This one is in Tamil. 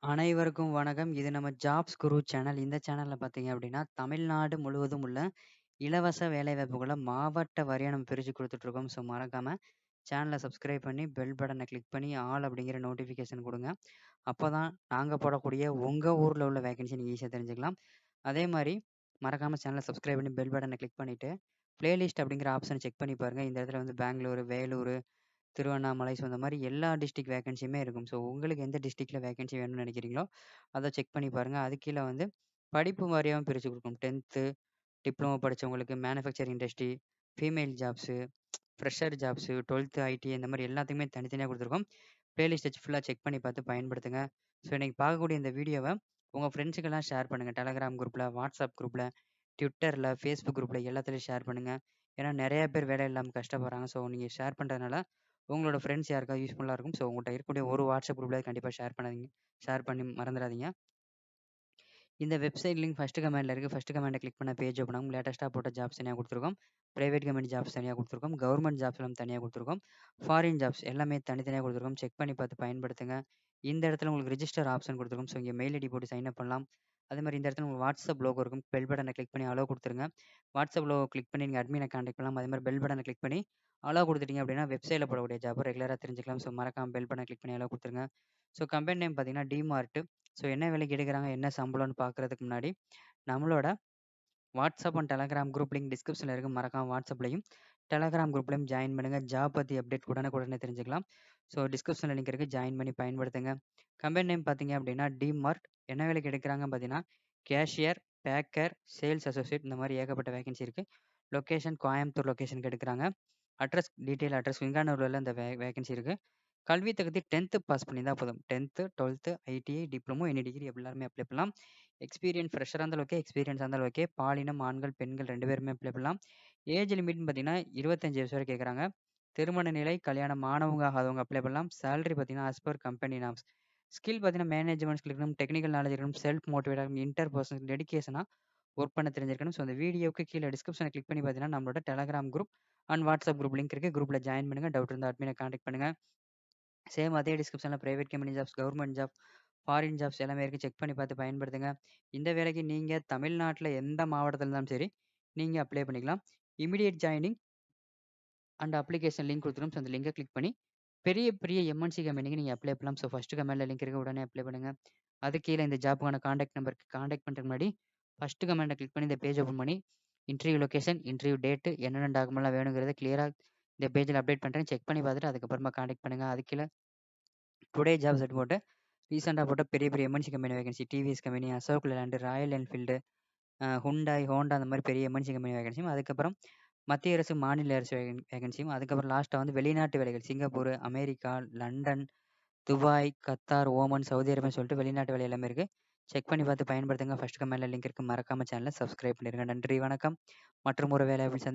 அனைவருக்கும் வணக்கம். இது நம்ம ஜாப்ஸ் குரு சேனல். இந்த சேனல்ல பார்த்தீங்க அப்படின்னா, தமிழ்நாடு முழுவதும் உள்ள இலவச வேலைவாய்ப்புகள மாவட்ட வாரியா நம்ம பிரிச்சு குடுத்துட்டுருக்கோம். ஸோ மறக்காம சேனல சப்ஸ்கிரைப் பண்ணி, பெல் பட்டன கிளிக் பண்ணி, ஆல் அப்படிங்கிற நோட்டிஃபிகேஷன் குடுங்க. அப்பதான் நாங்க போடக்கூடிய உங்க ஊர்ல உள்ள வேகன்சி நீங்க ஈஸியா தெரிஞ்சுக்கலாம். அதே மாரி மறக்காம சேனல சப்ஸ்கிரைப் பண்ணி, பெல் பட்டன கிளிக் பண்ணிட்டு, பிளேலிஸ்ட் அப்படிங்கிற ஆப்ஷன செக் பண்ணி பாருங்க. இந்த இடத்துல வந்து பெங்களூரு, வேலூரு, திருவண்ணாமலை ஸோ இந்த மாரி எல்லா டிஸ்ட்ரிக்ட் வேகன்சியுமே இருக்கும். ஸோ உங்களுக்கு எந்த டிஸ்ட்ரிக்ட்ல வேகன்சி வேணும்னு நினைக்கிறீங்களோ, அத செக் பண்ணி பாருங்க. அதுக்கு கீழ வந்து படிப்பு வாரியாவும் பிரிச்சு குடுக்கும். 10த் டிப்ளமோ படிச்சவங்களுக்கு manufacturing industry, female jobs, fresher jobs, 12த் ஐடி இந்த மாரி எல்லாத்துக்குமே தனித்தனியா குடுத்துருக்கோம். பிளேலிஸ்ட்ட ஃபுல்லா செக் பண்ணி பார்த்து பயன்படுத்துங்க. ஸோ இன்னைக்கு பார்க்கக்கூடிய இந்த வீடியோவ உங்க ஃப்ரெண்ட்ஸுக்கெல்லாம் ஷேர் பண்ணுங்க. Telegram குரூப்ல, WhatsApp குரூப்ல, Twitterல, Facebook குரூப்ல எல்லாத்துலயும் ஷேர் பண்ணுங்க. ஏன்னா நெறைய பேர் வேலை இல்லாம கஷ்டப்படுறாங்க. ஸோ நீங்க ஷேர் பண்றதுனால உங்களோட ஃப்ரெண்ட்ஸ் யாருக்காவது யூஸ்ஃபுல்லா இருக்கும். ஸோ உங்கள்ட்ட இருக்கக்கூடிய ஒரு WhatsApp குரூப்ல கண்டிப்பா ஷேர் பண்ணாதீங்க. ஷேர் பண்ணி மறந்துறாதீங்க. இந்த வெப்சைட் லிங்க் ஃபர்ஸ்ட் கமெண்ட்ல இருக்கு. ஃபர்ஸ்ட் கமெண்ட்ட கிளிக் பண்ண பேஜ் ஓப்பன் ஆகும். லேட்டஸ்ட்டா போட்ட ஜாப்ஸ் தனியா குடுத்துருக்கோம். பிரைவேட் கம்பெனி ஜாப்ஸ் தனியா குடுத்துருக்கோம். கவர்மெண்ட் ஜாப்ஸ்லாம் தனியா குடுத்துருக்கோம். ஃபாரின் ஜாப்ஸ் எல்லாமே தனித்தனியா குடுத்துருக்கோம். செக் பண்ணி பார்த்து பயன்படுத்துங்க. இந்த இடத்துல உங்களுக்கு ரிஜிஸ்டர் ஆப்ஷன் குடுத்துருக்கோம். ஸோ இங்க மெயில் ஐடி போட்டு சைன் அப் பண்ணலாம். அதே மாரி இந்த இடத்துல உங்களுக்கு வாட்ஸ்அப் லோகோ இருக்கும். பெல் பட்டன கிளிக் பண்ணி அலோ குடுத்துருங்க. வாட்ஸ்அப் லோகோ கிளிக் பண்ணி நீங்க அட்மின கான்டாக்ட் பண்ணலாம். அதே மாரி பெல் பட்டன கிளிக் பண்ணி அலோ குடுத்துட்டீங்க அப்படின்னா, வெப்சைட்ல போடக்கூடிய ஜாப்ப ரெகுலரா தெரிஞ்சுக்கலாம். ஸோ மறக்காம பெல் பட்டன கிளிக் பண்ணி அலோ குடுத்துருங்க. ஸோ கம்பெனி நேம் பார்த்தீங்கன்னா, டிமார்ட். ஸோ என்ன வேலைக்கு எடுக்குறாங்க, என்ன சம்பளம்னு பார்க்கறதுக்கு முன்னாடி, நம்மளோட WhatsApp and Telegram group link டிஸ்கிரிப்ஷன்ல இருக்கு. மறக்காம வாட்ஸ்அப்லயும், டெலகிராம் குரூப்லயும் ஜாயின் பண்ணுங்க. ஜாப் பத்தி அப்டேட் உடனுக்குடனே தெரிஞ்சுக்கலாம். ஸோ டிஸ்கிரிப்ஷன்ல லிங்க் இருக்கு. ஜாயின் பண்ணி பயன்படுத்துங்க. கம்பெனி நேம் பார்த்தீங்க அப்படின்னா, டிமார்ட். என்ன வேலைக்கு எடுக்குறாங்கன்னு பார்த்தீங்கன்னா, கேஷியர், பேக்கர், சேல்ஸ் அசோசியேட் இந்த மாரி ஏகப்பட்ட வேகன்சி இருக்கு. லொகேஷன் கோயம்புத்தூர் லொகேஷனுக்கு எடுக்குறாங்க. அட்ரஸ் விங்கானூர்ல இந்த வேகன்சி இருக்கு. கல்வி தகுதி 10த் பாஸ் பண்ணியிருந்தா போதும். 10த், 12த், ஐடிஐ, டிப்ளமோ, எனி டிகிரி எல்லாருமே அப்ளை பண்ணலாம். எக்ஸ்பீரியன்ஸ் ஃப்ரெஷரா இருந்தாலும் ஓகே, எக்ஸ்பீரியன்ஸா இருந்தாலும் ஓகே. பாலினம் ஆண்கள், பெண்கள் 2 பேருமே அப்ளை பண்ணலாம். ஏஜ் லிமிட்னு பார்த்தீங்கன்னா, 25 வயசு வரை கேட்குறாங்க. திருமண நிலை, கல்யாணம் ஆனவங்க, ஆகாதவங்க அப்ளை பண்ணலாம். சேலரி பார்த்தீங்கன்னா, as per company norms. Skill பார்த்தீங்கன்னா, மேனேஜ்மெண்ட் ஸ்கில் இருக்கணும், டெக்னிக்கல் நாலேஜ் இருக்கணும், செல்ஃப் மோட்டிவேட்டா இருக்கணும், இன்டர் பர்சனல் டெடிகேஷனா ஒர்க் பண்ண தெரிஞ்சிருக்கணும். ஸோ அந்த வீடியோவுக்கு கீழ டிஸ்கிரிப்ஷன கிளிக் பண்ணி பார்த்தீங்கன்னா, நம்மளோட Telegram group and WhatsApp group link இருக்கு. குரூப்ல ஜாயின் பண்ணுங்க. டவுட் இருந்தா அட்மின கான்டாக்ட் பண்ணுங்க. சேம் அதே டிஸ்கிரிப்ஷன்ல private company jobs, government job, foreign jobs எல்லாமே இருக்கு. செக் பண்ணி பார்த்து பயன்படுத்துங்க. இந்த வேலைக்கு நீங்க தமிழ்நாட்டுல எந்த மாவட்டத்துல இருந்தாலும் சரி, நீங்க அப்ளை பண்ணிக்கலாம். Immediate joining and application link குடுத்துருக்கோம். ஸோ அந்த லிங்க கிளிக் பண்ணி பெரிய பெரிய எம்என்சி கம்பெனிக்கு நீங்க அப்ளை பண்ணலாம். ஸோ ஃபர்ஸ்ட் கமெண்ட்ல லிங்க் இருக்கு. உடனே அப்ளை பண்ணுங்க. அதுக்கு கீழ இந்த ஜாப்க்கான கான்டாக்ட் நம்பருக்கு கான்டாக்ட் பண்றதுக்கு முன்னாடி ஃபர்ஸ்ட் கமெண்ட்ட கிளிக் பண்ணி இந்த பேஜ் ஓப்பன் பண்ணி இன்டர்வியூ லொகேஷன், இன்டர்வியூ டேட், என்னென்ன டாக்குமெண்ட்லாம் வேணுங்கிறத கிளியரா இந்த பேஜ்ல அப்டேட் பண்றேன். செக் பண்ணி பார்த்துட்டு அதுக்கப்புறமா கான்டாக்ட் பண்ணுங்க. அதுக்கு கீழ டுடே ஜாப்ஸ் போட்டு ரீசெண்டா போட்ட பெரிய பெரிய MNC company vacancy, TVS company, Ashok Leyland, Royal Enfield, Hyundai, Honda அந்த மாரி பெரிய எம்என்சி கம்பெனி வேகன்சியும், அதுக்கப்புறம் மத்திய அரசு, மாநில அரசு வேகன்சியும், அதுக்கப்புறம் லாஸ்ட்டா வந்து வெளிநாட்டு வேலைகள் Singapore, America, London, Dubai, Qatar, Oman, Saudi அரேபியான்னு சொல்லிட்டு வெளிநாட்டு வேலை எல்லாமே இருக்கு. செக் பண்ணி பார்த்து பயன்படுத்துங்க. ஃபர்ஸ்ட் கமெண்ட்ல லிங்க் இருக்கு. மறக்காம சேனல சப்ஸ்கிரைப் பண்ணிருங்க. நன்றி, வணக்கம். மற்றும் ஒரு வேலைவாய்ப்பில்